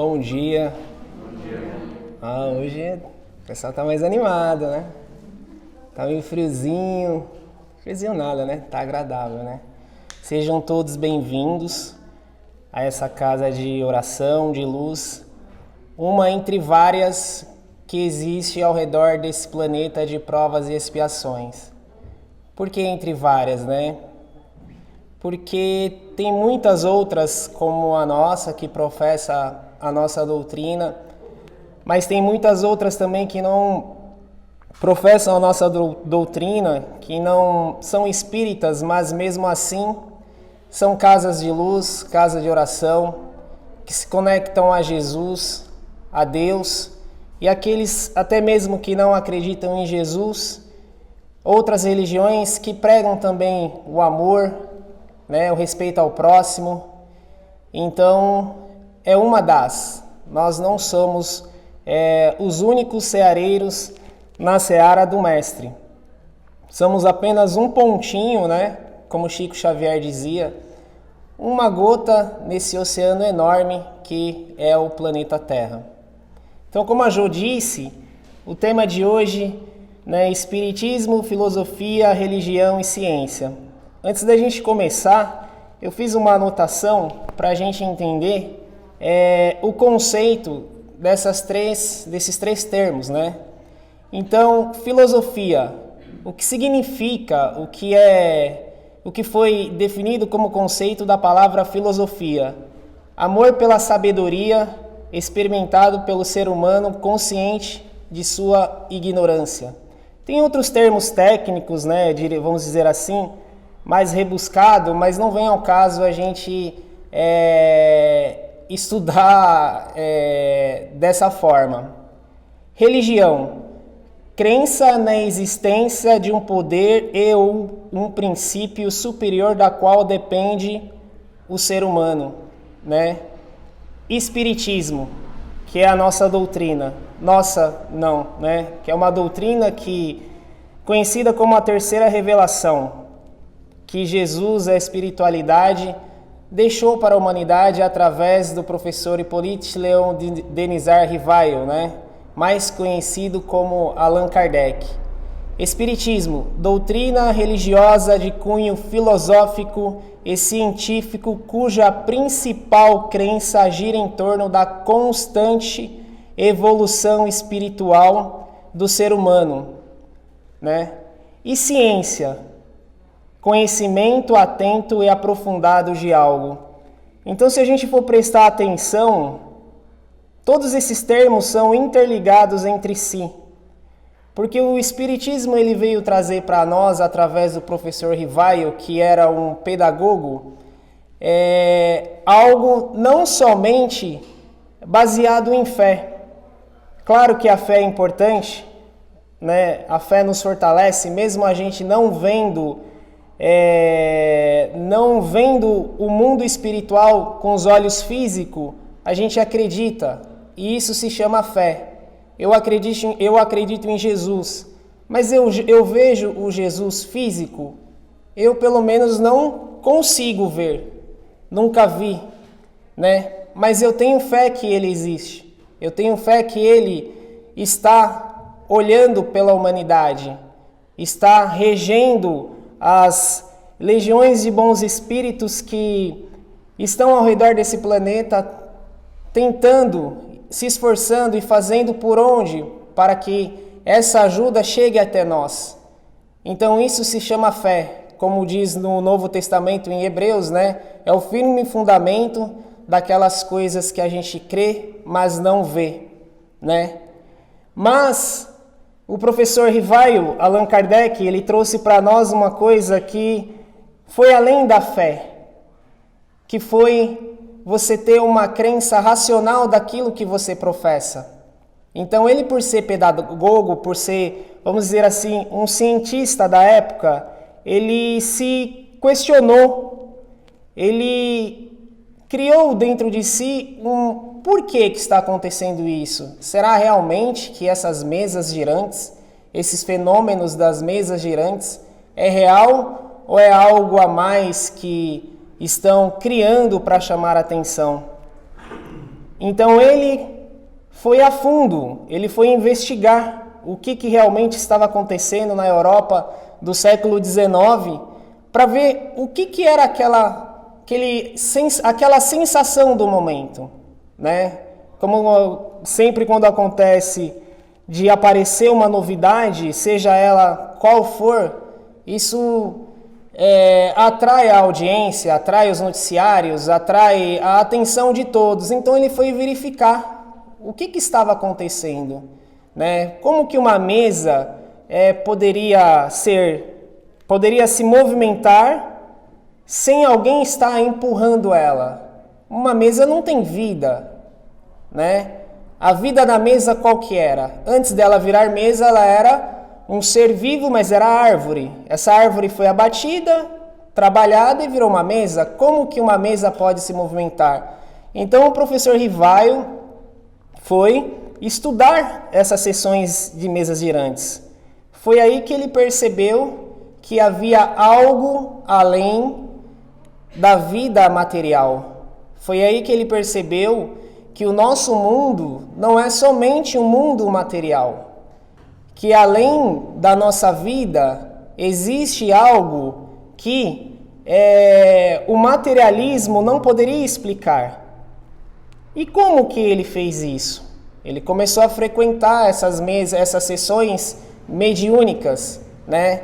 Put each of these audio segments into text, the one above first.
Bom dia. Hoje o pessoal tá mais animado, né? Tá meio friozinho. Friozinho nada, né? Tá agradável, né? Sejam todos bem-vindos a essa casa de oração, de luz. Uma entre várias que existe ao redor desse planeta de provas e expiações. Por que entre várias, né? Porque tem muitas outras como a nossa que professa a nossa doutrina, mas tem muitas outras também que não professam a nossa doutrina, que não são espíritas, mas mesmo assim são casas de luz, casas de oração, que se conectam a Jesus, a Deus, e aqueles até mesmo que não acreditam em Jesus, outras religiões que pregam também o amor, né, o respeito ao próximo. Então, é uma das. Nós não somos os únicos ceareiros na seara do Mestre. Somos apenas um pontinho, né, como Chico Xavier dizia, uma gota nesse oceano enorme que é o planeta Terra. Então, como a Jo disse, o tema de hoje, né, Espiritismo, Filosofia, Religião e Ciência. Antes da gente começar, eu fiz uma anotação para a gente entender o conceito desses três termos, né? Então, filosofia, o que significa, o que foi definido como conceito da palavra filosofia? Amor pela sabedoria, experimentado pelo ser humano consciente de sua ignorância. Tem outros termos técnicos, né, vamos dizer assim, mais rebuscado, mas não vem ao caso a gente estudar dessa forma. Religião, crença na existência de um poder e ou um princípio superior da qual depende o ser humano, né? Espiritismo, que é a nossa doutrina. Nossa, não, né? Que é uma doutrina conhecida como a terceira revelação, que Jesus, a espiritualidade, deixou para a humanidade através do professor Hippolyte Léon Denisard Rivail, né? Mais conhecido como Allan Kardec. Espiritismo, doutrina religiosa de cunho filosófico e científico, cuja principal crença gira em torno da constante evolução espiritual do ser humano, né? E ciência, conhecimento atento e aprofundado de algo. Então, se a gente for prestar atenção, todos esses termos são interligados entre si. Porque o Espiritismo ele veio trazer para nós, através do professor Rivail, que era um pedagogo, algo não somente baseado em fé. Claro que a fé é importante, né? A fé nos fortalece, mesmo a gente não vendo o mundo espiritual com os olhos físicos, a gente acredita, e isso se chama fé. Eu acredito em Jesus, mas eu vejo o Jesus físico, eu pelo menos não consigo ver, nunca vi, né? Mas eu tenho fé que ele existe, eu tenho fé que ele está olhando pela humanidade, está regendo as legiões de bons espíritos que estão ao redor desse planeta, tentando, se esforçando e fazendo por onde para que essa ajuda chegue até nós. Então isso se chama fé, como diz no Novo Testamento em Hebreus, né? É o firme fundamento daquelas coisas que a gente crê, mas não vê, né? Mas o professor Rivail, Allan Kardec, ele trouxe para nós uma coisa que foi além da fé, que foi você ter uma crença racional daquilo que você professa. Então ele, por ser pedagogo, por ser, vamos dizer assim, um cientista da época, ele se questionou, ele criou dentro de si um porquê que está acontecendo isso. Será realmente que essas mesas girantes, esses fenômenos das mesas girantes, é real ou é algo a mais que estão criando para chamar a atenção? Então ele foi a fundo, ele foi investigar o que realmente estava acontecendo na Europa do século XIX, para ver o que era aquela sensação do momento, né? Como sempre quando acontece de aparecer uma novidade, seja ela qual for, isso atrai a audiência, atrai os noticiários, atrai a atenção de todos. Então ele foi verificar o que estava acontecendo, né? Como que uma mesa poderia se movimentar sem alguém estar empurrando ela. Uma mesa não tem vida, né? A vida da mesa qual que era? Antes dela virar mesa, ela era um ser vivo, mas era árvore. Essa árvore foi abatida, trabalhada e virou uma mesa. Como que uma mesa pode se movimentar? Então o professor Rivaio foi estudar essas seções de mesas girantes. Foi aí que ele percebeu que havia algo além da vida material. Foi aí que ele percebeu que o nosso mundo não é somente um mundo material, que além da nossa vida existe algo que o materialismo não poderia explicar. E como que ele fez isso? Ele começou a frequentar essas sessões mediúnicas, né,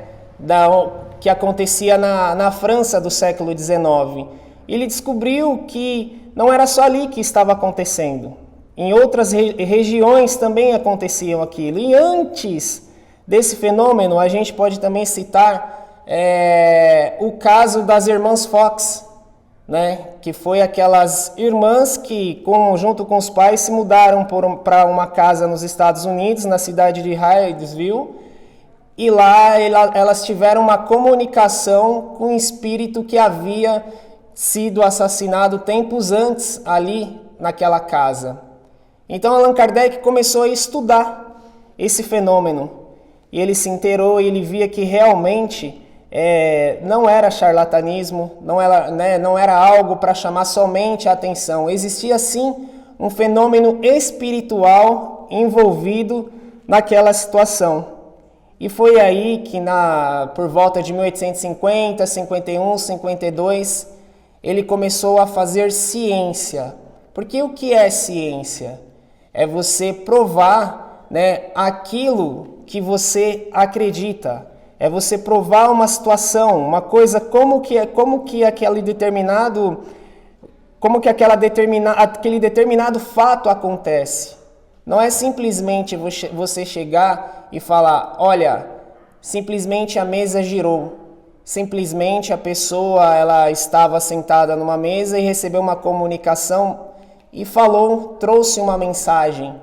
que acontecia na França do século XIX. Ele descobriu que não era só ali que estava acontecendo. Em outras regiões também aconteciam aquilo. E antes desse fenômeno, a gente pode também citar o caso das irmãs Fox, né? Que foi aquelas irmãs que, junto com os pais, se mudaram para uma casa nos Estados Unidos, na cidade de Hydesville, e lá elas tiveram uma comunicação com o espírito que havia sido assassinado tempos antes ali naquela casa. Então Allan Kardec começou a estudar esse fenômeno e ele se inteirou e ele via que realmente não era charlatanismo, não era algo para chamar somente a atenção. Existia sim um fenômeno espiritual envolvido naquela situação. E foi aí que por volta de 1850, 51, 52, ele começou a fazer ciência. Porque o que é ciência? É você provar, né, aquilo que você acredita. É você provar uma situação, uma coisa, como que aquele determinado fato acontece. Não é simplesmente você chegar e falar, olha, simplesmente a mesa girou. Simplesmente a pessoa ela estava sentada numa mesa e recebeu uma comunicação e trouxe uma mensagem.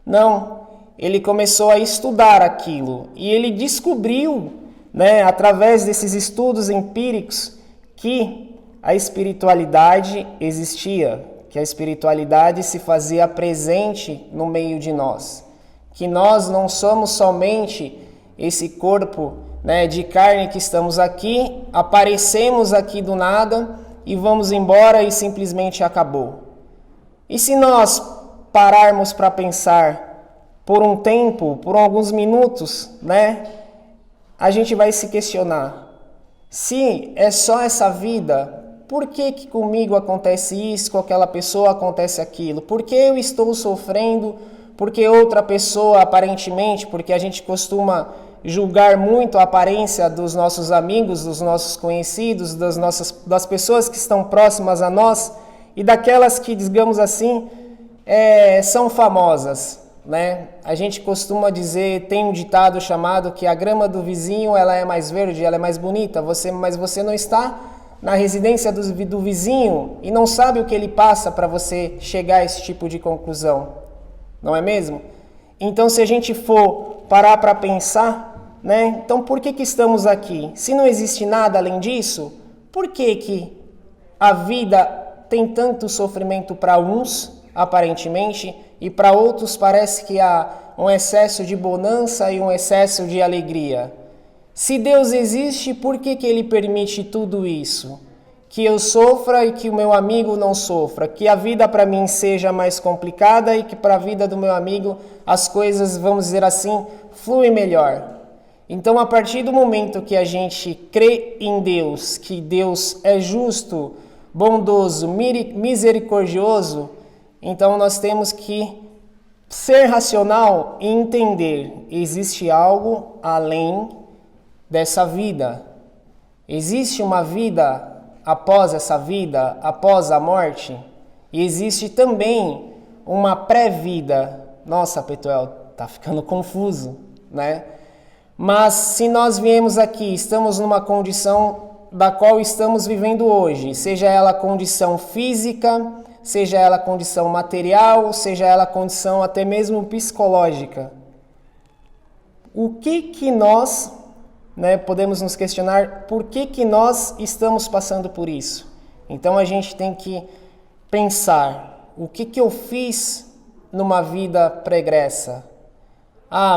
Não, ele começou a estudar aquilo e ele descobriu, né, através desses estudos empíricos, que a espiritualidade existia, que a espiritualidade se fazia presente no meio de nós, que nós não somos somente esse corpo, né, de carne que estamos aqui, aparecemos aqui do nada e vamos embora e simplesmente acabou. E se nós pararmos para pensar por um tempo, por alguns minutos, né, a gente vai se questionar. Se é só essa vida, por que comigo acontece isso, com aquela pessoa acontece aquilo? Por que eu estou sofrendo? Por que outra pessoa, aparentemente, porque a gente costuma julgar muito a aparência dos nossos amigos, dos nossos conhecidos, das pessoas que estão próximas a nós e daquelas que, digamos assim, são famosas, né? A gente costuma dizer, tem um ditado chamado que a grama do vizinho ela é mais verde, ela é mais bonita, mas você não está na residência do vizinho e não sabe o que ele passa para você chegar a esse tipo de conclusão, não é mesmo? Então, se a gente for parar para pensar, né? Então, por que estamos aqui? Se não existe nada além disso, por que a vida tem tanto sofrimento para uns, aparentemente, e para outros parece que há um excesso de bonança e um excesso de alegria? Se Deus existe, por que Ele permite tudo isso? que eu sofra e que o meu amigo não sofra, que a vida para mim seja mais complicada e que para a vida do meu amigo as coisas, vamos dizer assim, fluem melhor. Então, a partir do momento que a gente crê em Deus, que Deus é justo, bondoso, misericordioso, então nós temos que ser racional e entender, existe algo além dessa vida. Existe uma vida após essa vida, após a morte, e existe também uma pré-vida. Nossa, Petuel, tá ficando confuso, né? Mas se nós viemos aqui, estamos numa condição da qual estamos vivendo hoje, seja ela condição física, seja ela condição material, seja ela condição até mesmo psicológica. O que nós, podemos nos questionar por que nós estamos passando por isso? Então a gente tem que pensar, o que eu fiz numa vida pregressa?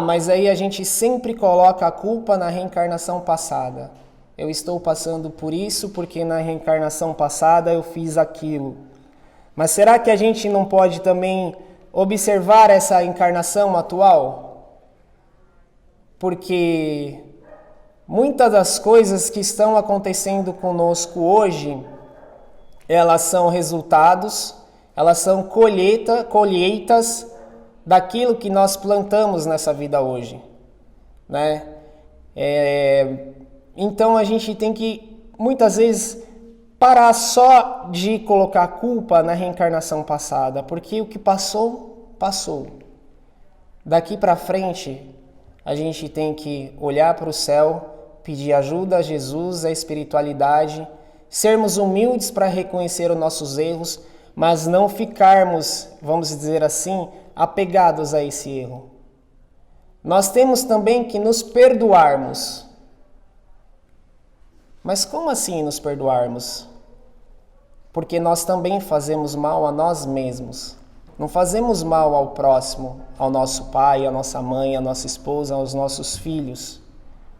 Mas aí a gente sempre coloca a culpa na reencarnação passada. Eu estou passando por isso porque na reencarnação passada eu fiz aquilo. Mas será que a gente não pode também observar essa encarnação atual? Porque muitas das coisas que estão acontecendo conosco hoje, elas são resultados, elas são colheitas daquilo que nós plantamos nessa vida hoje, né? Então a gente tem que, muitas vezes, parar só de colocar a culpa na reencarnação passada, porque o que passou, passou. Daqui para frente, a gente tem que olhar para o céu, pedir ajuda a Jesus, a espiritualidade, sermos humildes para reconhecer os nossos erros, mas não ficarmos, vamos dizer assim, apegados a esse erro. Nós temos também que nos perdoarmos. Mas como assim nos perdoarmos? Porque nós também fazemos mal a nós mesmos. Não fazemos mal ao próximo, ao nosso pai, à nossa mãe, à nossa esposa, aos nossos filhos.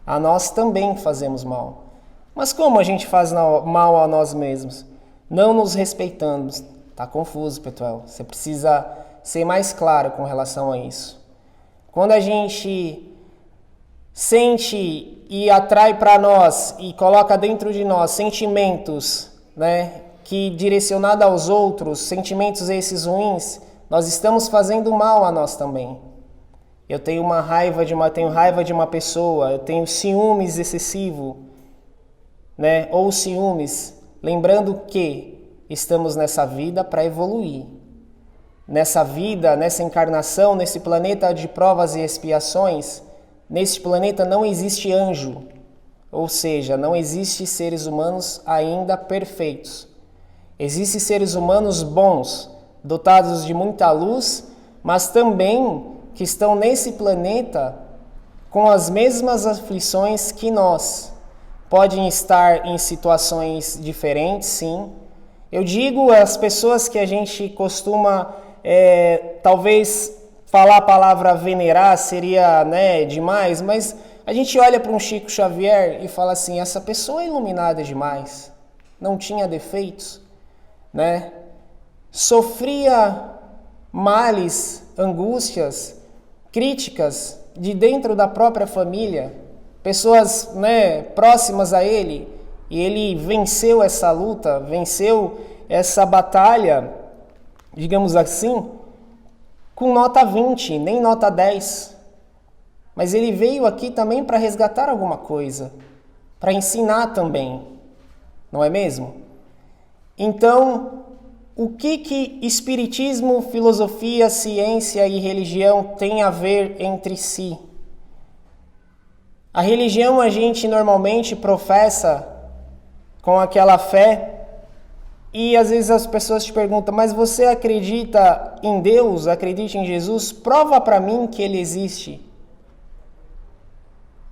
A nós também fazemos mal. Mas como a gente faz mal a nós mesmos? Não nos respeitando. Tá confuso, Petuel. Você precisa ser mais claro com relação a isso. Quando a gente sente e atrai para nós e coloca dentro de nós sentimentos, que direcionado aos outros, sentimentos esses ruins, nós estamos fazendo mal a nós também. Eu tenho raiva de uma pessoa, eu tenho ciúmes excessivo, ou ciúmes, lembrando que estamos nessa vida para evoluir. Nessa vida, nessa encarnação, nesse planeta de provas e expiações, nesse planeta não existe anjo, ou seja, não existe seres humanos ainda perfeitos. Existem seres humanos bons, dotados de muita luz, mas também que estão nesse planeta com as mesmas aflições que nós. Podem estar em situações diferentes, sim. Eu digo as pessoas que a gente costuma, talvez falar a palavra venerar seria demais, mas a gente olha para um Chico Xavier e fala assim, essa pessoa é iluminada demais, não tinha defeitos, sofria males, angústias, críticas de dentro da própria família, pessoas próximas a ele, e ele venceu essa luta, venceu essa batalha, digamos assim, com nota 20, nem nota 10. Mas ele veio aqui também para resgatar alguma coisa, para ensinar também, não é mesmo? Então, o que espiritismo, filosofia, ciência e religião têm a ver entre si? A religião a gente normalmente professa com aquela fé e às vezes as pessoas te perguntam, mas você acredita em Deus, acredita em Jesus? Prova para mim que ele existe.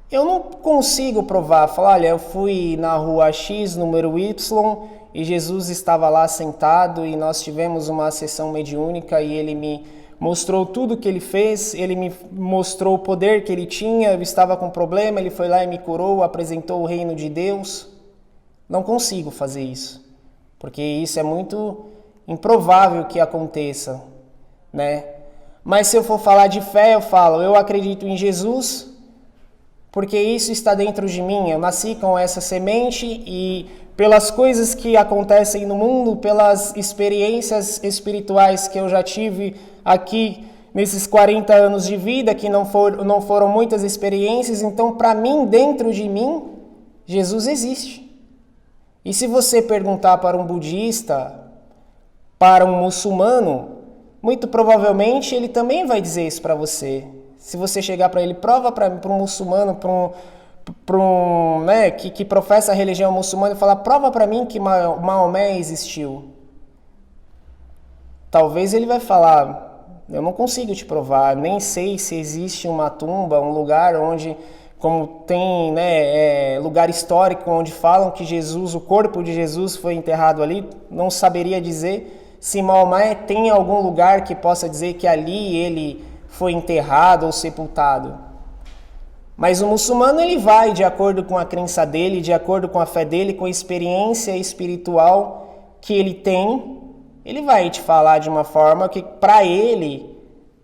Eu não consigo provar, falar, olha, eu fui na rua X, número Y, e Jesus estava lá sentado e nós tivemos uma sessão mediúnica e ele me mostrou tudo o que ele fez, ele me mostrou o poder que ele tinha, eu estava com problema, ele foi lá e me curou, apresentou o reino de Deus. Não consigo fazer isso. porque isso é muito improvável que aconteça, né? Mas se eu for falar de fé, eu falo, eu acredito em Jesus, porque isso está dentro de mim. Eu nasci com essa semente e pelas coisas que acontecem no mundo, pelas experiências espirituais que eu já tive aqui nesses 40 anos de vida, que não foram muitas experiências, então para mim, dentro de mim, Jesus existe. E se você perguntar para um budista, para um muçulmano, muito provavelmente ele também vai dizer isso para você. Se você chegar para ele, prova para um muçulmano, para um né, que professa a religião muçulmana e falar, prova para mim que Maomé existiu. Talvez ele vai falar, eu não consigo te provar, nem sei se existe uma tumba, um lugar onde, como tem lugar histórico onde falam que Jesus, o corpo de Jesus foi enterrado ali, não saberia dizer se Maomé tem algum lugar que possa dizer que ali ele foi enterrado ou sepultado. Mas o muçulmano ele vai de acordo com a crença dele, de acordo com a fé dele, com a experiência espiritual que ele tem, ele vai te falar de uma forma que para ele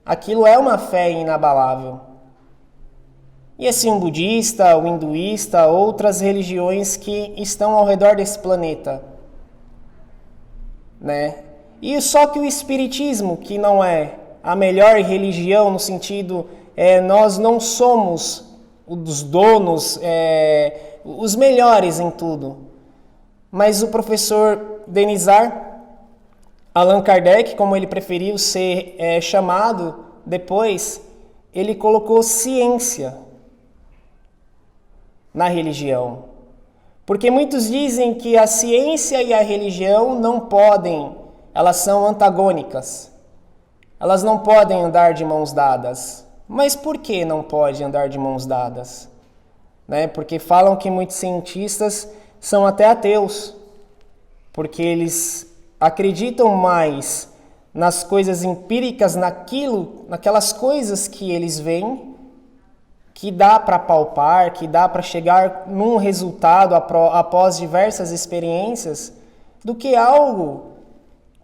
aquilo é uma fé inabalável. E assim um budista, um hinduísta, outras religiões que estão ao redor desse planeta, né? E só que o espiritismo, que não é a melhor religião no sentido, nós não somos os donos, os melhores em tudo. Mas o professor Denizar, Allan Kardec, como ele preferiu ser chamado depois, ele colocou ciência na religião. Porque muitos dizem que a ciência e a religião não podem, elas são antagônicas. Elas não podem andar de mãos dadas. Mas por que não pode andar de mãos dadas? Né? Porque falam que muitos cientistas são até ateus. Porque eles acreditam mais nas coisas empíricas, naquelas coisas que eles veem, que dá para palpar, que dá para chegar num resultado após diversas experiências, do que algo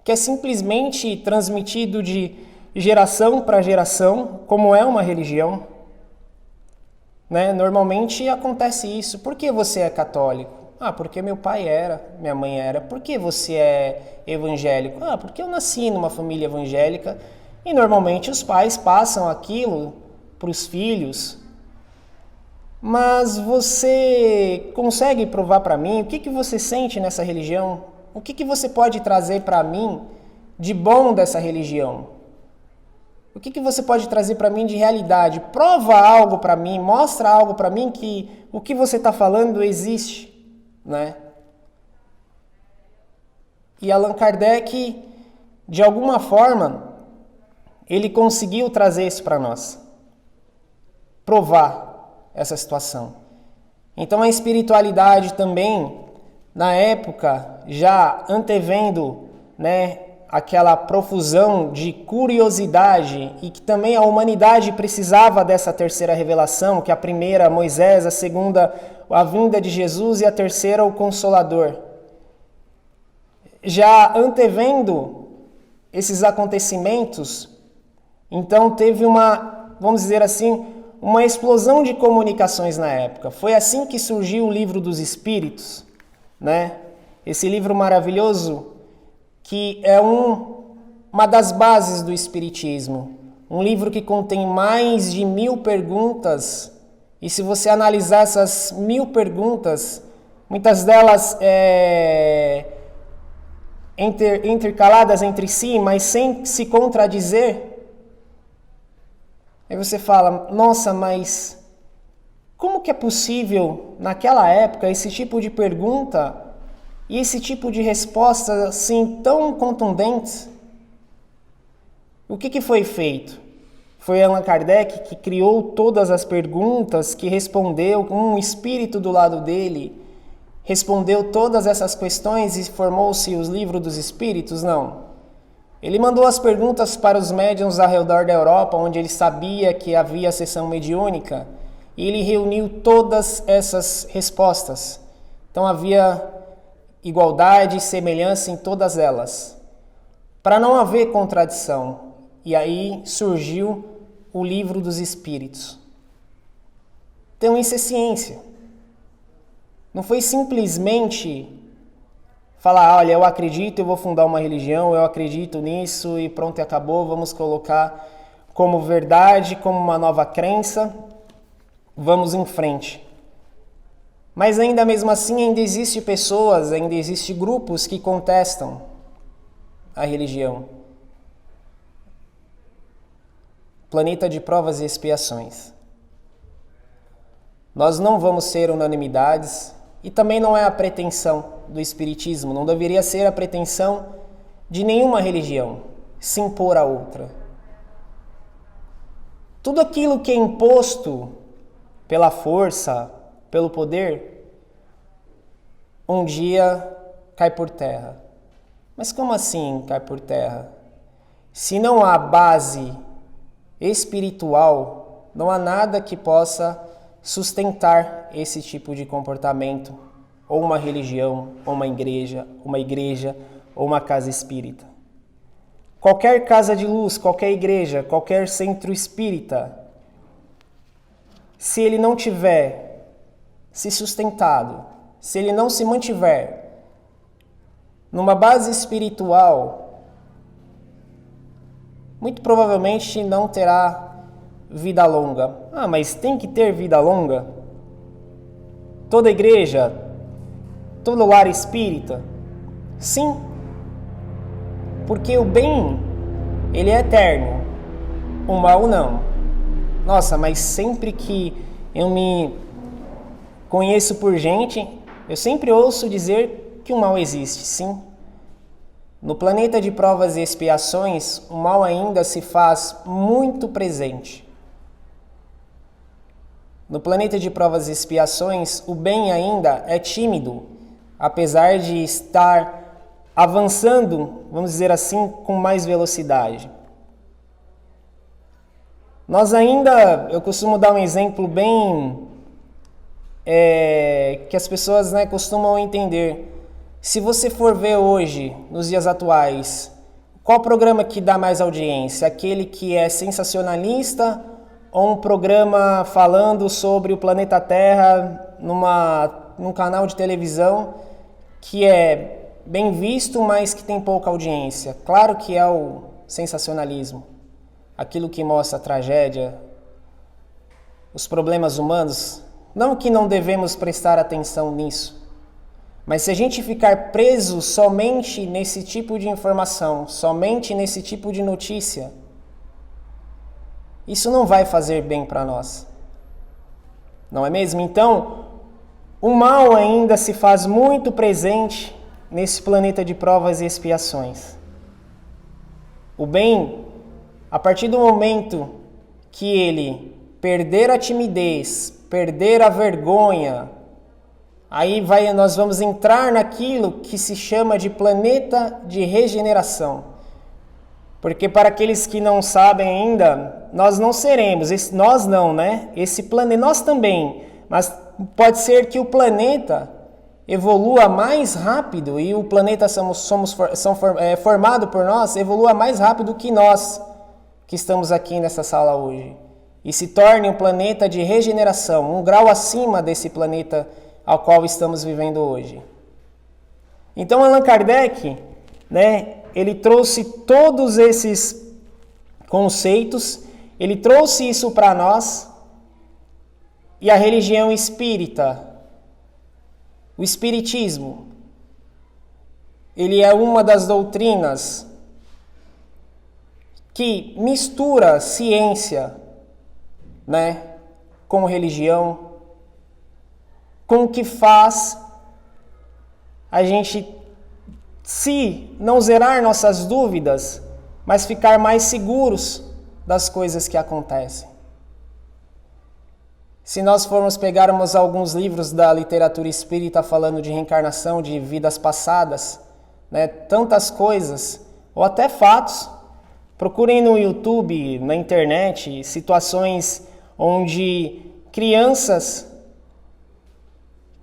que é simplesmente transmitido de geração para geração, como é uma religião. Né? Normalmente acontece isso. Por que você é católico? Porque meu pai era, minha mãe era. Por que você é evangélico? Porque eu nasci numa família evangélica. E normalmente os pais passam aquilo para os filhos. Mas você consegue provar para mim o que você sente nessa religião? O que você pode trazer para mim de bom dessa religião? O que você pode trazer para mim de realidade? Prova algo para mim, mostra algo para mim que o que você está falando existe, né? E Allan Kardec, de alguma forma, ele conseguiu trazer isso para nós. Provar essa situação. Então a espiritualidade também, na época, já antevendo, né, aquela profusão de curiosidade e que também a humanidade precisava dessa terceira revelação, que a primeira, Moisés, a segunda, a vinda de Jesus e a terceira, o Consolador. Já antevendo esses acontecimentos, então teve uma, vamos dizer assim, uma explosão de comunicações na época. Foi assim que surgiu o Livro dos Espíritos, né? Esse livro maravilhoso que é uma das bases do Espiritismo. Um livro que contém mais de 1000 perguntas. E se você analisar essas 1000 perguntas, muitas delas intercaladas entre si, mas sem se contradizer, aí você fala, nossa, mas como que é possível, naquela época, esse tipo de pergunta e esse tipo de resposta assim tão contundentes? O que foi feito? Foi Allan Kardec que criou todas as perguntas, que respondeu com um espírito do lado dele, respondeu todas essas questões e formou-se os livros dos espíritos? Não. Ele mandou as perguntas para os médiuns ao redor da Europa, onde ele sabia que havia sessão mediúnica, e ele reuniu todas essas respostas. Então havia igualdade e semelhança em todas elas, para não haver contradição. E aí surgiu o Livro dos Espíritos. Então isso é ciência. Não foi simplesmente falar, olha, eu acredito, eu vou fundar uma religião, eu acredito nisso e pronto, e acabou, vamos colocar como verdade, como uma nova crença, vamos em frente. Mas ainda mesmo assim, ainda existe pessoas, ainda existe grupos que contestam a religião. Planeta de provas e expiações. Nós não vamos ser unanimidades e também não é a pretensão do Espiritismo, não deveria ser a pretensão de nenhuma religião se impor a outra. Tudo aquilo que é imposto pela força, pelo poder, um dia cai por terra. Mas como assim cai por terra? Se não há base espiritual, não há nada que possa sustentar esse tipo de comportamento, ou uma religião, ou uma igreja, ou uma casa espírita. Qualquer casa de luz, qualquer igreja, qualquer centro espírita, se ele não tiver se sustentado, se ele não se mantiver numa base espiritual, muito provavelmente não terá vida longa. Ah, mas tem que ter vida longa? Toda igreja, todo lar espírita? Sim, porque o bem, ele é eterno, o mal não. Nossa, mas sempre que eu me conheço por gente, eu sempre ouço dizer que o mal existe, sim. No planeta de provas e expiações, o mal ainda se faz muito presente. No planeta de provas e expiações, o bem ainda é tímido, apesar de estar avançando, vamos dizer assim, com mais velocidade. Nós ainda, eu costumo dar um exemplo bem que as pessoas costumam entender. Se você for ver hoje, nos dias atuais, qual programa que dá mais audiência? Aquele que é sensacionalista ou um programa falando sobre o planeta Terra num canal de televisão que é bem visto, mas que tem pouca audiência? Claro que é o sensacionalismo. Aquilo que mostra a tragédia, os problemas humanos. Não que não devemos prestar atenção nisso, mas se a gente ficar preso somente nesse tipo de informação, somente nesse tipo de notícia, isso não vai fazer bem para nós. Não é mesmo? Então, o mal ainda se faz muito presente nesse planeta de provas e expiações. O bem, a partir do momento que ele perder a timidez, perder a vergonha, aí nós vamos entrar naquilo que se chama de planeta de regeneração. Porque para aqueles que não sabem ainda, nós não seremos, nós não, né? Esse planeta, nós também, mas pode ser que o planeta evolua mais rápido e o planeta formado por nós evolua mais rápido que nós que estamos aqui nessa sala hoje. E se torne um planeta de regeneração, um grau acima desse planeta ao qual estamos vivendo hoje. Então Allan Kardec, ele trouxe todos esses conceitos, ele trouxe isso para nós, e a religião espírita, o espiritismo, ele é uma das doutrinas que mistura ciência, com religião, com o que faz a gente, se não zerar nossas dúvidas, mas ficar mais seguros das coisas que acontecem. Se nós formos pegarmos alguns livros da literatura espírita falando de reencarnação, de vidas passadas, tantas coisas, ou até fatos, procurem no YouTube, na internet, situações onde crianças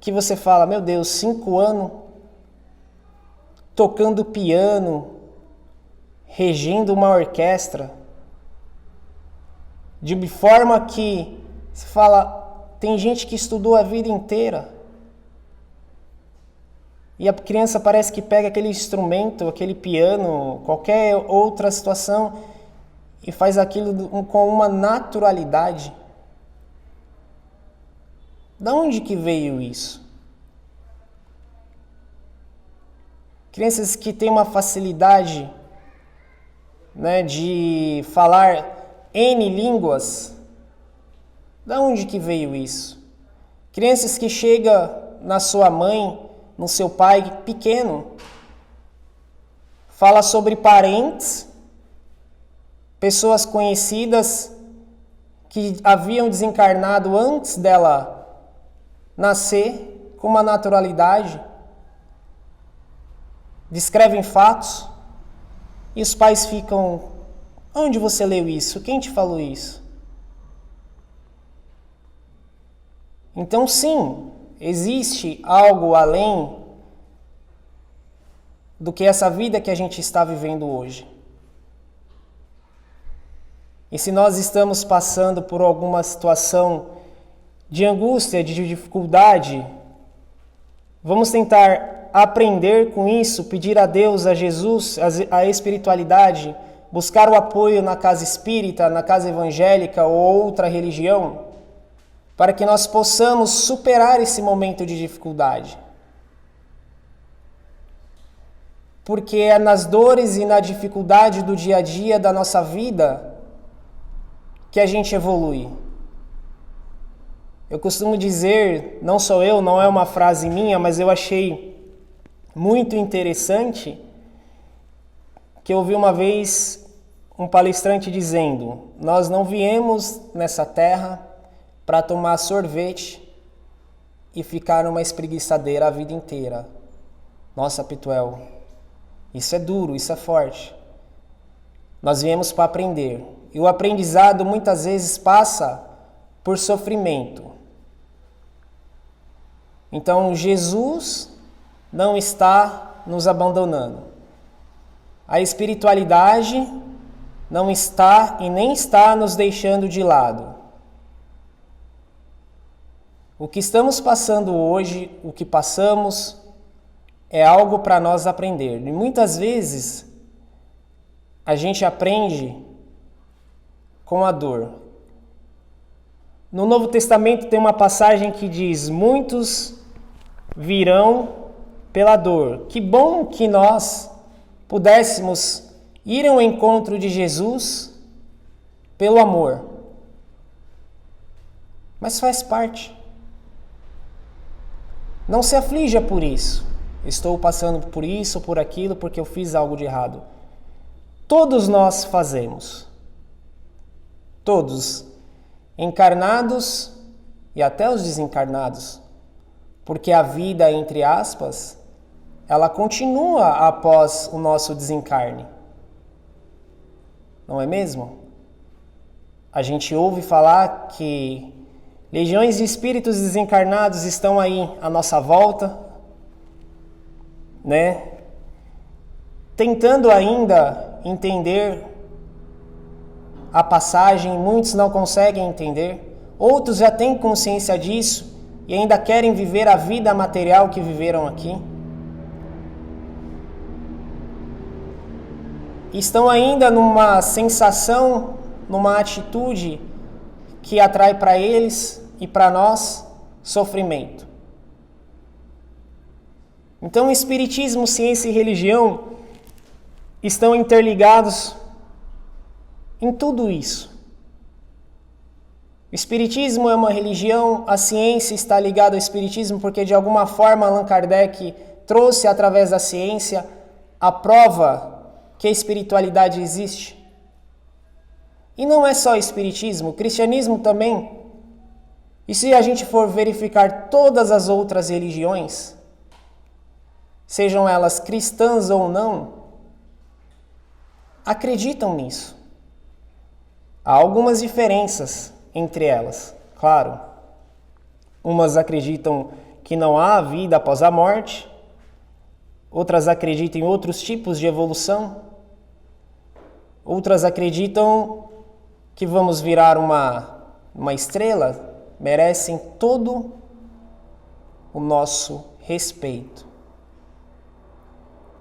que você fala, meu Deus, 5 anos, tocando piano, regendo uma orquestra, de forma que se fala, tem gente que estudou a vida inteira e a criança parece que pega aquele instrumento, aquele piano, qualquer outra situação e faz aquilo com uma naturalidade. Da onde que veio isso? Crianças que têm uma facilidade, né, de falar N línguas. Da onde que veio isso? Crianças que chegam na sua mãe, no seu pai pequeno, fala sobre parentes, pessoas conhecidas que haviam desencarnado antes dela nascer, com uma naturalidade, descrevem fatos, e os pais ficam, onde você leu isso? Quem te falou isso? Então sim, existe algo além do que essa vida que a gente está vivendo hoje. E se nós estamos passando por alguma situação de angústia, de dificuldade, vamos tentar aprender com isso, pedir a Deus, a Jesus, a espiritualidade, buscar o apoio na casa espírita, na casa evangélica ou outra religião, para que nós possamos superar esse momento de dificuldade. Porque é nas dores e na dificuldade do dia a dia da nossa vida que a gente evolui. Eu costumo dizer, não sou eu, não é uma frase minha, mas eu achei muito interessante, que eu ouvi uma vez um palestrante dizendo: nós não viemos nessa terra para tomar sorvete e ficar numa espreguiçadeira a vida inteira. Nossa, Pituel, isso é duro, isso é forte. Nós viemos para aprender. E o aprendizado muitas vezes passa por sofrimento. Então Jesus não está nos abandonando. A espiritualidade não está e nem está nos deixando de lado. O que estamos passando hoje, o que passamos, é algo para nós aprender. E muitas vezes a gente aprende com a dor. No Novo Testamento tem uma passagem que diz: muitos virão pela dor. Que bom que nós pudéssemos ir ao encontro de Jesus pelo amor. Mas faz parte. Não se aflija por isso. Estou passando por isso, por aquilo, porque eu fiz algo de errado. Todos nós fazemos. Todos. Encarnados e até os desencarnados. Porque a vida, entre aspas, ela continua após o nosso desencarne. Não é mesmo? A gente ouve falar que legiões de espíritos desencarnados estão aí à nossa volta, né? Tentando ainda entender a passagem, muitos não conseguem entender, outros já têm consciência disso e ainda querem viver a vida material que viveram aqui. Estão ainda numa sensação, numa atitude que atrai para eles e para nós sofrimento. Então, espiritismo, ciência e religião estão interligados em tudo isso. O espiritismo é uma religião, a ciência está ligada ao espiritismo porque de alguma forma Allan Kardec trouxe através da ciência a prova que a espiritualidade existe. E não é só o espiritismo, o cristianismo também. E se a gente for verificar todas as outras religiões, sejam elas cristãs ou não, acreditam nisso. Há algumas diferenças entre elas, claro. Umas acreditam que não há vida após a morte, outras acreditam em outros tipos de evolução, outras acreditam que vamos virar uma estrela, merecem todo o nosso respeito.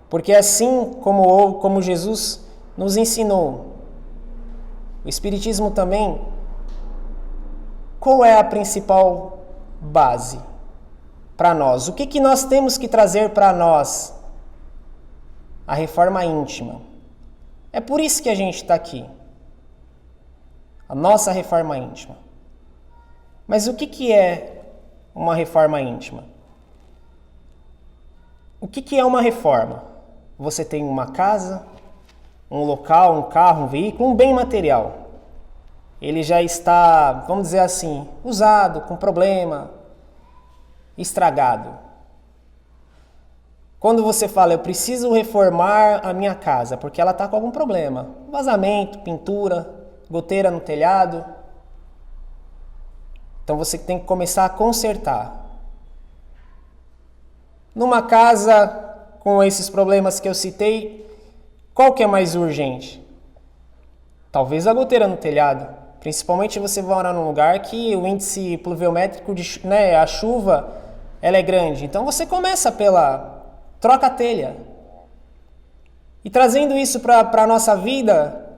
Porque assim como Jesus nos ensinou, o Espiritismo também, qual é a principal base para nós? O que nós temos que trazer para nós? A reforma íntima. É por isso que a gente está aqui. A nossa reforma íntima. Mas o que é uma reforma íntima? O que é uma reforma? Você tem uma casa, um local, um carro, um veículo, um bem material. Ele já está, vamos dizer assim, usado, com problema, estragado. Quando você fala, eu preciso reformar a minha casa, porque ela está com algum problema, vazamento, pintura, goteira no telhado, então você tem que começar a consertar. Numa casa com esses problemas que eu citei, qual que é mais urgente? Talvez a goteira no telhado. Principalmente você vai morar num lugar que o índice pluviométrico, a chuva, ela é grande. Então você começa troca a telha. E trazendo isso para a nossa vida,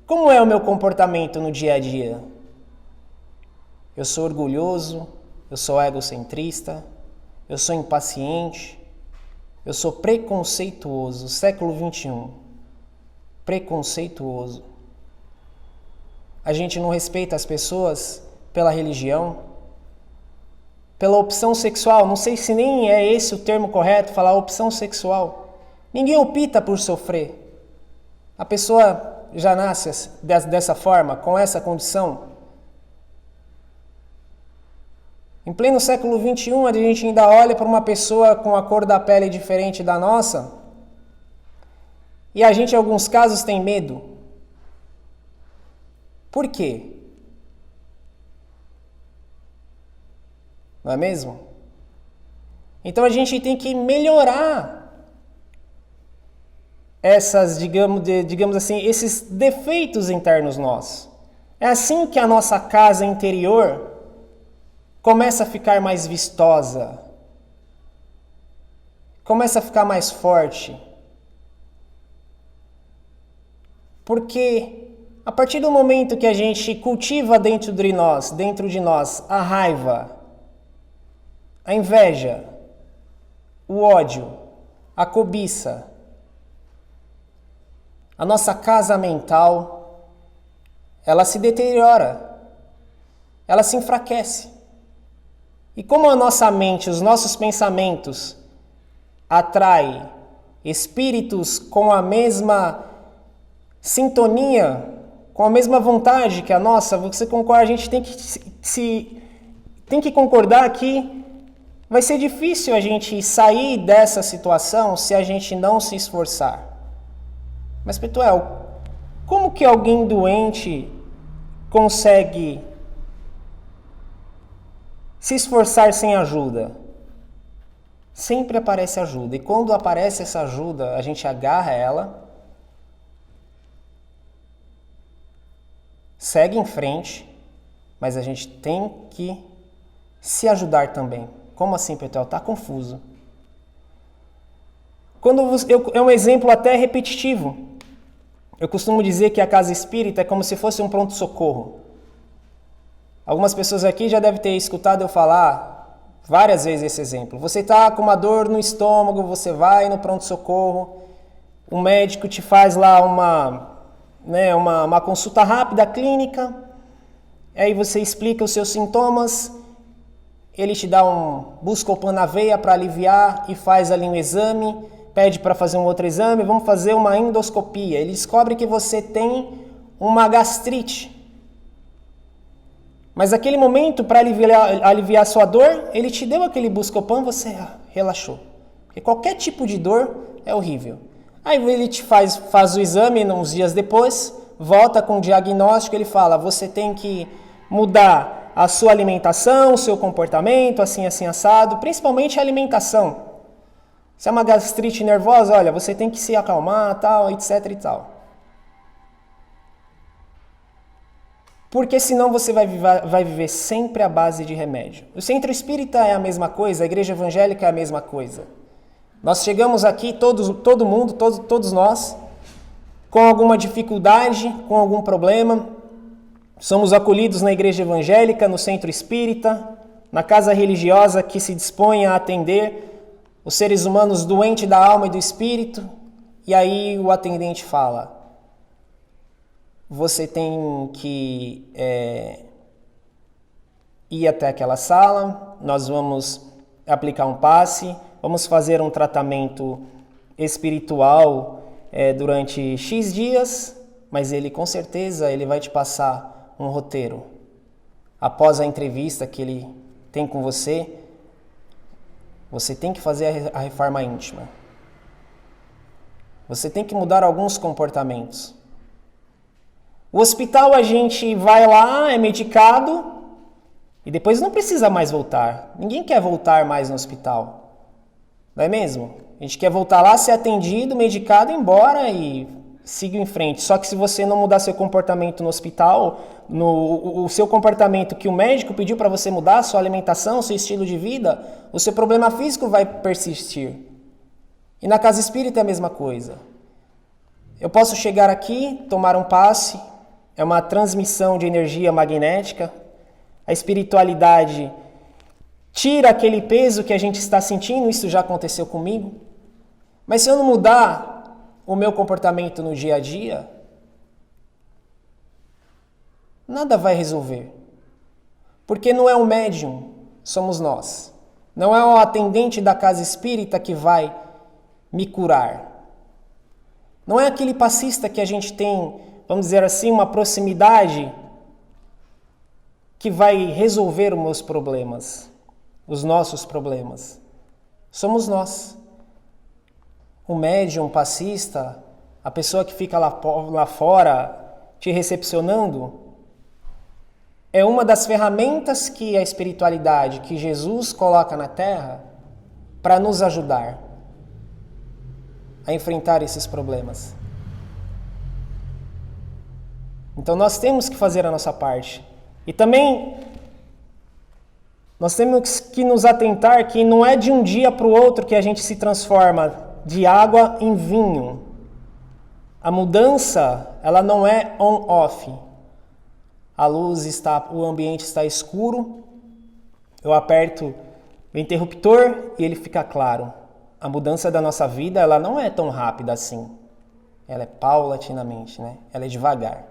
como é o meu comportamento no dia a dia? Eu sou orgulhoso, eu sou egocentrista, eu sou impaciente, eu sou preconceituoso, século XXI. Preconceituoso. A gente não respeita as pessoas pela religião, pela opção sexual. Não sei se nem é esse o termo correto, falar opção sexual. Ninguém opta por sofrer. A pessoa já nasce dessa forma, com essa condição. Em pleno século XXI, a gente ainda olha para uma pessoa com a cor da pele diferente da nossa e a gente, em alguns casos, tem medo. Por quê? Não é mesmo? Então a gente tem que melhorar digamos assim, esses defeitos internos nossos. É assim que a nossa casa interior começa a ficar mais vistosa, começa a ficar mais forte. Porque a partir do momento que a gente cultiva dentro de nós a raiva, a inveja, o ódio, a cobiça, a nossa casa mental, ela se deteriora, ela se enfraquece. E como a nossa mente, os nossos pensamentos atraem espíritos com a mesma sintonia, com a mesma vontade que a nossa, você concorda? A gente tem que concordar que vai ser difícil a gente sair dessa situação se a gente não se esforçar. Mas, Petuel, como que alguém doente consegue se esforçar sem ajuda? Sempre aparece ajuda. E quando aparece essa ajuda, a gente agarra ela, segue em frente, mas a gente tem que se ajudar também. Como assim, Petuel? Está confuso. É um exemplo até repetitivo. Eu costumo dizer que a casa espírita é como se fosse um pronto-socorro. Algumas pessoas aqui já devem ter escutado eu falar várias vezes esse exemplo. Você está com uma dor no estômago, você vai no pronto-socorro, o médico te faz lá uma consulta rápida clínica, aí você explica os seus sintomas, ele te dá um Buscopan na veia para aliviar e faz ali um exame, pede para fazer um outro exame, vamos fazer uma endoscopia. Ele descobre que você tem uma gastrite. Mas naquele momento, para aliviar a sua dor, ele te deu aquele Buscopan, você relaxou. Porque qualquer tipo de dor é horrível. Aí ele te faz o exame uns dias depois, volta com o diagnóstico, ele fala, você tem que mudar a sua alimentação, o seu comportamento, assim, assado, principalmente a alimentação. Se é uma gastrite nervosa, olha, você tem que se acalmar, tal, etc e tal. Porque senão você vai viver sempre à base de remédio. O centro espírita é a mesma coisa, a igreja evangélica é a mesma coisa. Nós chegamos aqui, todo mundo, todos nós, com alguma dificuldade, com algum problema. Somos acolhidos na igreja evangélica, no centro espírita, na casa religiosa que se dispõe a atender os seres humanos doentes da alma e do espírito. E aí o atendente fala: você tem que ir até aquela sala, nós vamos aplicar um passe, vamos fazer um tratamento espiritual durante X dias, mas ele com certeza ele vai te passar um roteiro. Após a entrevista que ele tem com você, você tem que fazer a reforma íntima. Você tem que mudar alguns comportamentos. O hospital a gente vai lá, é medicado e depois não precisa mais voltar. Ninguém quer voltar mais no hospital. Não é mesmo? A gente quer voltar lá, ser atendido, medicado, ir embora e seguir em frente. Só que se você não mudar seu comportamento no hospital, o seu comportamento que o médico pediu para você mudar, sua alimentação, seu estilo de vida, o seu problema físico vai persistir. E na casa espírita é a mesma coisa. Eu posso chegar aqui, tomar um passe, é uma transmissão de energia magnética, a espiritualidade tira aquele peso que a gente está sentindo, isso já aconteceu comigo. Mas se eu não mudar o meu comportamento no dia a dia, nada vai resolver. Porque não é o médium, somos nós. Não é o atendente da casa espírita que vai me curar. Não é aquele passista que a gente tem, vamos dizer assim, uma proximidade que vai resolver os meus problemas, os nossos problemas. Somos nós. O médium, o passista, a pessoa que fica lá fora te recepcionando, é uma das ferramentas que a espiritualidade, que Jesus coloca na Terra para nos ajudar a enfrentar esses problemas. Então nós temos que fazer a nossa parte. E também nós temos que nos atentar que não é de um dia para o outro que a gente se transforma de água em vinho. A mudança, ela não é on-off. A luz está, o ambiente está escuro, eu aperto o interruptor e ele fica claro. A mudança da nossa vida, ela não é tão rápida assim. Ela é paulatinamente, né? Ela é devagar.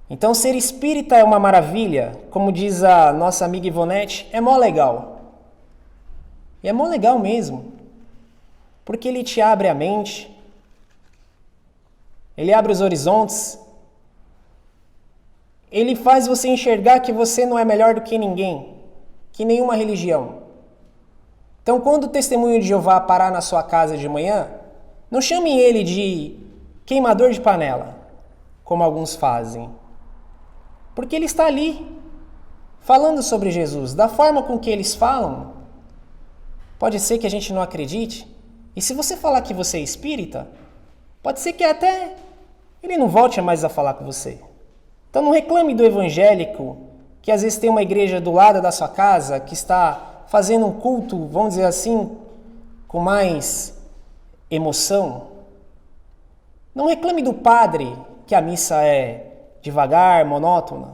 Então, ser espírita é uma maravilha, como diz a nossa amiga Ivonete, é mó legal. E é mó legal mesmo, porque ele te abre a mente, ele abre os horizontes, ele faz você enxergar que você não é melhor do que ninguém, que nenhuma religião. Então, quando o testemunho de Jeová parar na sua casa de manhã, não chame ele de queimador de panela, como alguns fazem. Porque ele está ali, falando sobre Jesus. Da forma com que eles falam, pode ser que a gente não acredite. E se você falar que você é espírita, pode ser que até ele não volte mais a falar com você. Então não reclame do evangélico, que às vezes tem uma igreja do lado da sua casa, que está fazendo um culto, vamos dizer assim, com mais emoção. Não reclame do padre, que a missa é devagar, monótona.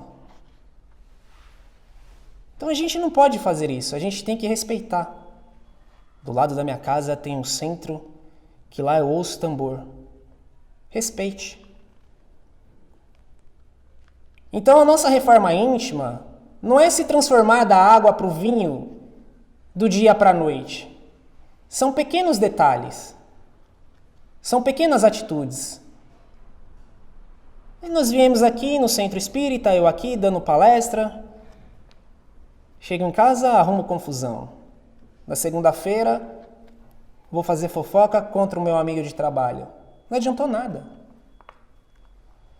Então a gente não pode fazer isso, a gente tem que respeitar. Do lado da minha casa tem um centro, que lá eu ouço tambor. Respeite. Então a nossa reforma íntima não é se transformar da água para o vinho do dia para a noite. São pequenos detalhes. São pequenas atitudes. E nós viemos aqui no Centro Espírita, eu aqui dando palestra. Chego em casa, arrumo confusão. Na segunda-feira, vou fazer fofoca contra o meu amigo de trabalho. Não adiantou nada.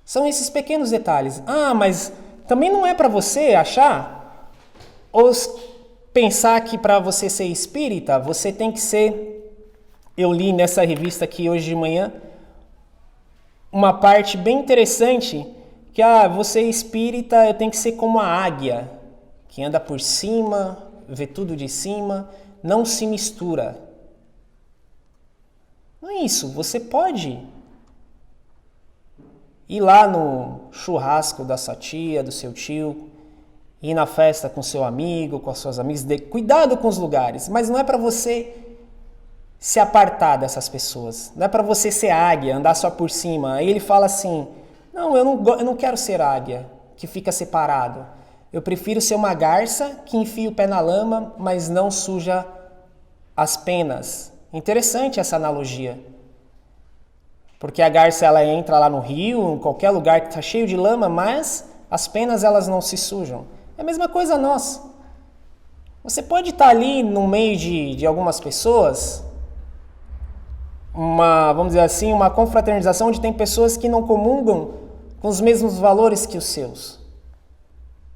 São esses pequenos detalhes. Ah, mas também não é para você achar pensar que para você ser espírita, você tem que ser... Eu li nessa revista aqui hoje de manhã uma parte bem interessante, que você é espírita, eu tenho que ser como a águia, que anda por cima, vê tudo de cima, não se mistura. Não é isso, você pode ir lá no churrasco da sua tia, do seu tio, ir na festa com seu amigo, com as suas amigas, cuidado com os lugares, mas não é para você se apartar dessas pessoas, não é para você ser águia, andar só por cima. Aí ele fala assim, não, eu não quero ser águia, que fica separado. Eu prefiro ser uma garça que enfia o pé na lama, mas não suja as penas. Interessante essa analogia. Porque a garça ela entra lá no rio, em qualquer lugar que está cheio de lama, mas as penas elas não se sujam. É a mesma coisa nós. Você pode estar ali no meio de algumas pessoas, vamos dizer assim, uma confraternização onde tem pessoas que não comungam com os mesmos valores que os seus.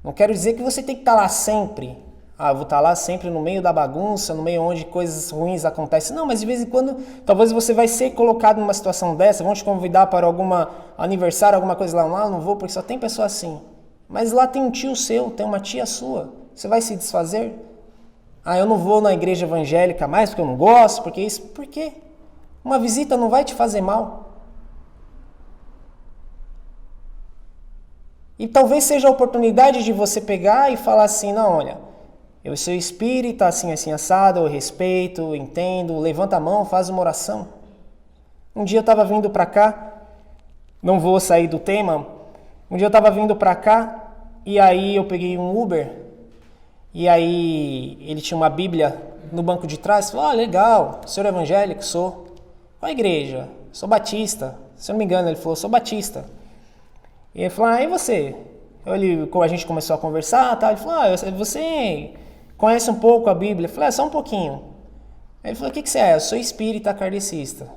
Não quero dizer que você tem que estar lá sempre. Eu vou estar lá sempre no meio da bagunça, no meio onde coisas ruins acontecem. Não, mas de vez em quando, talvez você vai ser colocado numa situação dessa, vão te convidar para algum aniversário, alguma coisa lá. Eu não vou porque só tem pessoa assim. Mas lá tem um tio seu, tem uma tia sua. Você vai se desfazer? Eu não vou na igreja evangélica mais porque eu não gosto, porque isso. Por quê? Uma visita não vai te fazer mal. E talvez seja a oportunidade de você pegar e falar assim, não, olha, eu sou espírita, assim, assim, assado, eu respeito, eu entendo, levanta a mão, faz uma oração. Um dia eu estava vindo para cá, não vou sair do tema, um dia eu estava vindo para cá e aí eu peguei um Uber e aí ele tinha uma Bíblia no banco de trás, falou, legal, o senhor é evangélico? Sou. Qual a igreja? Sou batista. Se eu não me engano, ele falou, sou batista. E ele falou, e você? A gente começou a conversar, tá? Ele falou, você conhece um pouco a Bíblia? Eu falei, só um pouquinho. Aí ele falou, o que você é? Eu sou espírita kardecista.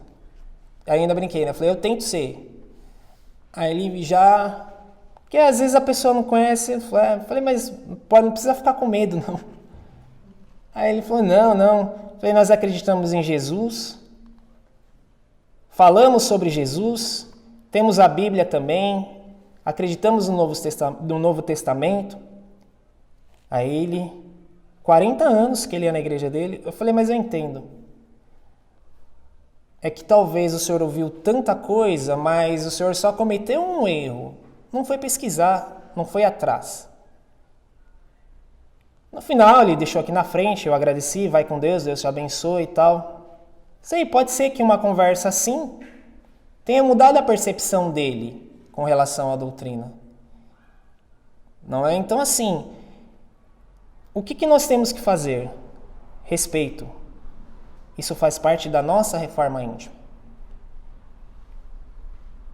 Aí ainda brinquei, né? Eu falei, eu tento ser. Aí ele já... Porque às vezes a pessoa não conhece. Eu falei, mas não precisa ficar com medo, não. Aí ele falou, não. Eu falei, nós acreditamos em Jesus. Falamos sobre Jesus. Temos a Bíblia também. Acreditamos no Novo Testamento. Aí ele, 40 anos que ele ia na igreja dele, eu falei, mas eu entendo. É que talvez o senhor ouviu tanta coisa, mas o senhor só cometeu um erro. Não foi pesquisar, não foi atrás. No final ele deixou aqui na frente, eu agradeci, vai com Deus, Deus te abençoe e tal. Sei, pode ser que uma conversa assim tenha mudado a percepção dele com relação à doutrina. Não é? Então, assim, o que nós temos que fazer? Respeito. Isso faz parte da nossa reforma íntima.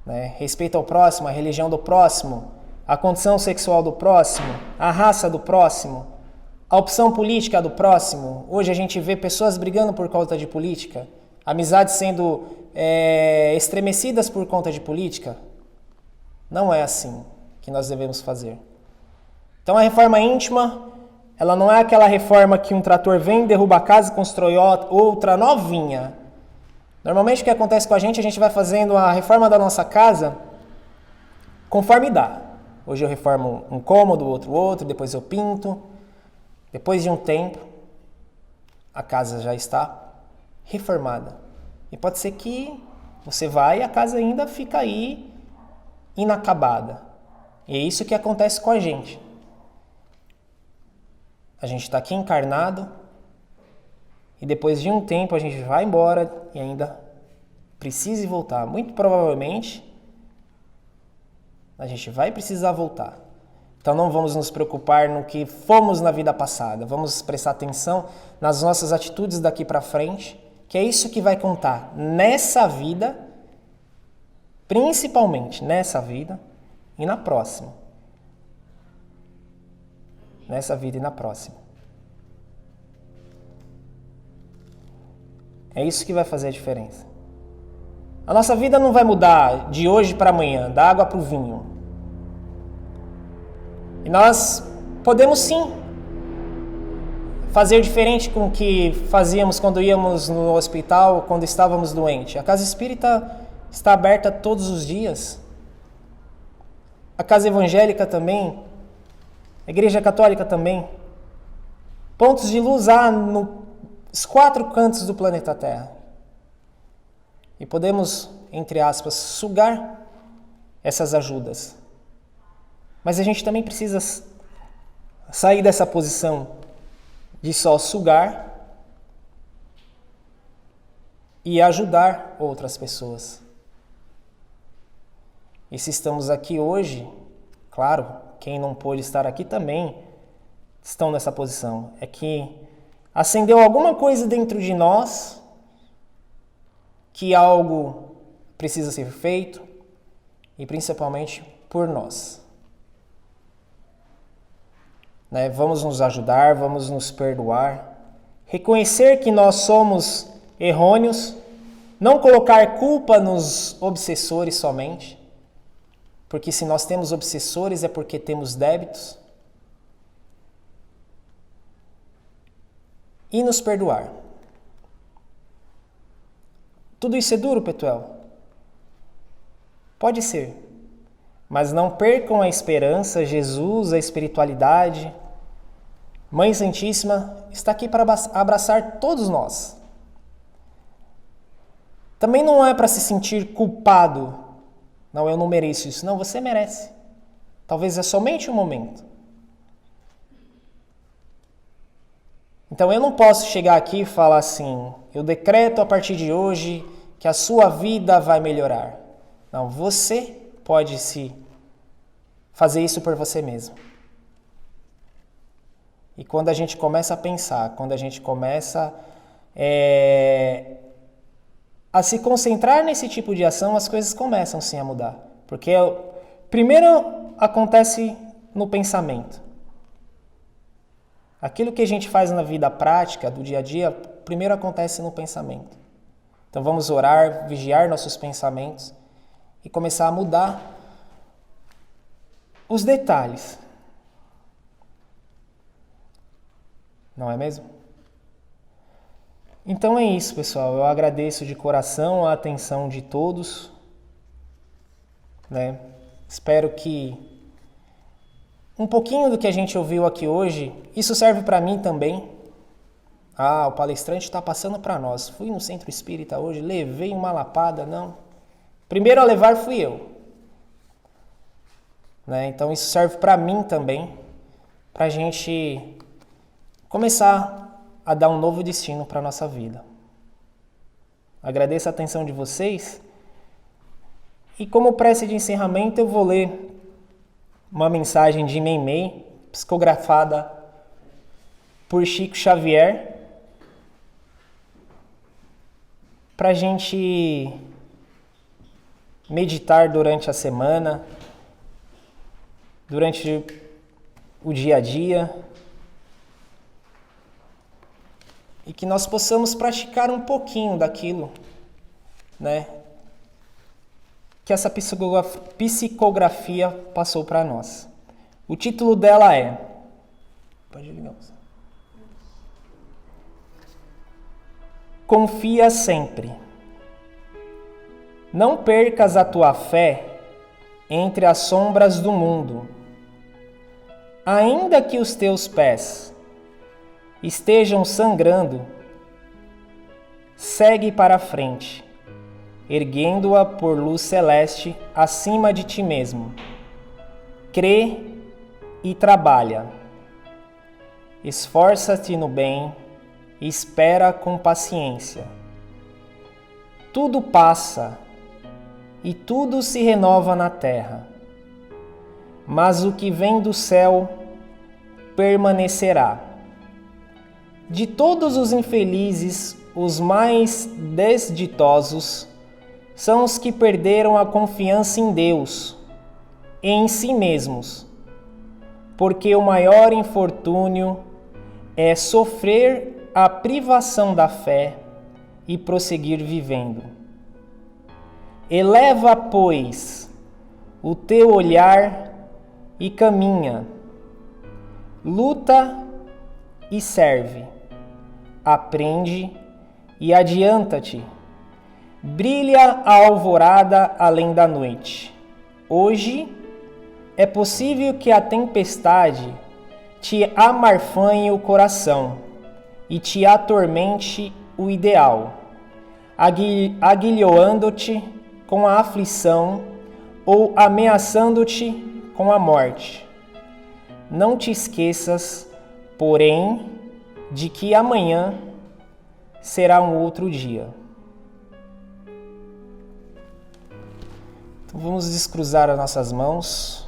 Né? Respeito ao próximo, a religião do próximo, a condição sexual do próximo, a raça do próximo, a opção política do próximo. Hoje a gente vê pessoas brigando por conta de política, amizades sendo estremecidas por conta de política. Não é assim que nós devemos fazer. Então a reforma íntima, ela não é aquela reforma que um trator vem, derruba a casa e constrói outra novinha. Normalmente o que acontece com a gente vai fazendo a reforma da nossa casa conforme dá. Hoje eu reformo um cômodo, outro, depois eu pinto. Depois de um tempo, a casa já está reformada. E pode ser que você vai e a casa ainda fica aí inacabada. E é isso que acontece com a gente. A gente está aqui encarnado e depois de um tempo a gente vai embora e ainda precisa voltar. Muito provavelmente a gente vai precisar voltar. Então não vamos nos preocupar no que fomos na vida passada. Vamos prestar atenção nas nossas atitudes daqui para frente, que é isso que vai contar nessa vida, principalmente nessa vida e na próxima. Nessa vida e na próxima. É isso que vai fazer a diferença. A nossa vida não vai mudar de hoje para amanhã, da água para o vinho. E nós podemos sim fazer diferente com o que fazíamos quando íamos no hospital, quando estávamos doentes. A casa espírita está aberta todos os dias. A casa evangélica também. A igreja católica também. Pontos de luz há nos 4 cantos do planeta Terra. E podemos, entre aspas, sugar essas ajudas. Mas a gente também precisa sair dessa posição de só sugar e ajudar outras pessoas. E se estamos aqui hoje, claro, quem não pôde estar aqui também estão nessa posição. É que acendeu alguma coisa dentro de nós, que algo precisa ser feito, e principalmente por nós. Né? Vamos nos ajudar, vamos nos perdoar, reconhecer que nós somos errôneos, não colocar culpa nos obsessores somente, porque se nós temos obsessores é porque temos débitos, e nos perdoar. Tudo isso é duro, Petuel? Pode ser. Mas não percam a esperança, Jesus, a espiritualidade. Mãe Santíssima está aqui para abraçar todos nós. Também não é para se sentir culpado. Não, eu não mereço isso. Não, você merece. Talvez é somente um momento. Então eu não posso chegar aqui e falar assim, eu decreto a partir de hoje que a sua vida vai melhorar. Não, você pode se fazer isso por você mesmo. E quando a gente começa a pensar, quando a gente começa a se concentrar nesse tipo de ação, as coisas começam sim a mudar. Porque primeiro acontece no pensamento. Aquilo que a gente faz na vida prática, do dia a dia, primeiro acontece no pensamento. Então vamos orar, vigiar nossos pensamentos e começar a mudar os detalhes. Não é mesmo? Então é isso, pessoal. Eu agradeço de coração a atenção de todos. Né? Espero que um pouquinho do que a gente ouviu aqui hoje, isso serve para mim também. O palestrante está passando para nós. Fui no centro espírita hoje, levei uma lapada, não. Primeiro a levar fui eu. Né? Então isso serve para mim também, para a gente começar a dar um novo destino para a nossa vida. Agradeço a atenção de vocês. E como prece de encerramento, eu vou ler uma mensagem de Meimei, psicografada por Chico Xavier, para a gente meditar durante a semana, durante o dia a dia, e que nós possamos praticar um pouquinho daquilo, né, que essa psicografia passou para nós. O título dela é... Pode ligar. Confia sempre. Não percas a tua fé entre as sombras do mundo. Ainda que os teus pés estejam sangrando, segue para a frente, erguendo-a por luz celeste acima de ti mesmo. Crê e trabalha. Esforça-te no bem e espera com paciência. Tudo passa e tudo se renova na terra, mas o que vem do céu permanecerá. De todos os infelizes, os mais desditosos são os que perderam a confiança em Deus e em si mesmos, porque o maior infortúnio é sofrer a privação da fé e prosseguir vivendo. Eleva, pois, o teu olhar e caminha. Luta e serve. Aprende e adianta-te. Brilha a alvorada além da noite. Hoje é possível que a tempestade te amarfanhe o coração e te atormente o ideal, aguilhoando-te com a aflição ou ameaçando-te com a morte. Não te esqueças, porém, de que amanhã será um outro dia. Então vamos descruzar as nossas mãos,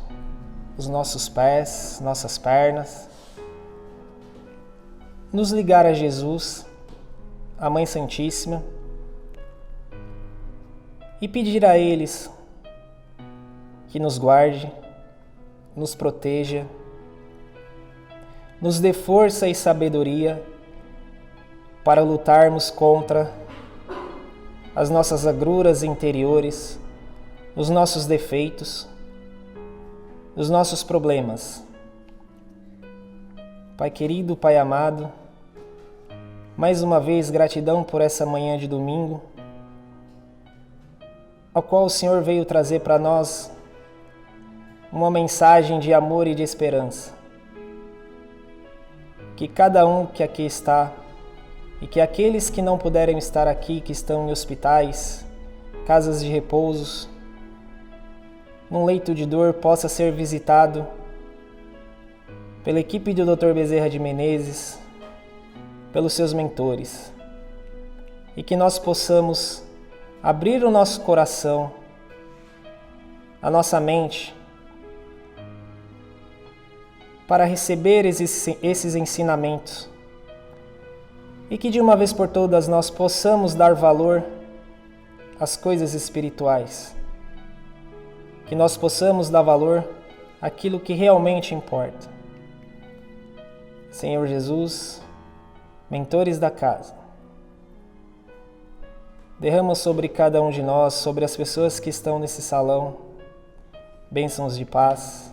os nossos pés, nossas pernas, nos ligar a Jesus, a Mãe Santíssima, e pedir a eles que nos guarde, nos proteja, nos dê força e sabedoria para lutarmos contra as nossas agruras interiores, os nossos defeitos, os nossos problemas. Pai querido, Pai amado, mais uma vez gratidão por essa manhã de domingo, ao qual o Senhor veio trazer para nós uma mensagem de amor e de esperança. Que cada um que aqui está, e que aqueles que não puderem estar aqui, que estão em hospitais, casas de repousos, num leito de dor, possa ser visitado pela equipe do Dr. Bezerra de Menezes, pelos seus mentores, e que nós possamos abrir o nosso coração, a nossa mente, para receber esses ensinamentos, e que de uma vez por todas nós possamos dar valor às coisas espirituais, que nós possamos dar valor àquilo que realmente importa. Senhor Jesus, mentores da casa, derrama sobre cada um de nós, sobre as pessoas que estão nesse salão, bênçãos de paz,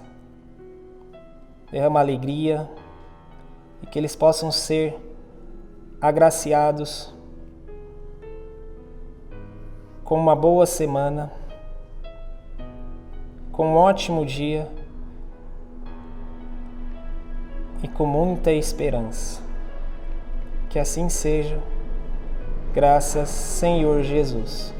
derrama alegria e que eles possam ser agraciados com uma boa semana, com um ótimo dia e com muita esperança. Que assim seja, graças Senhor Jesus.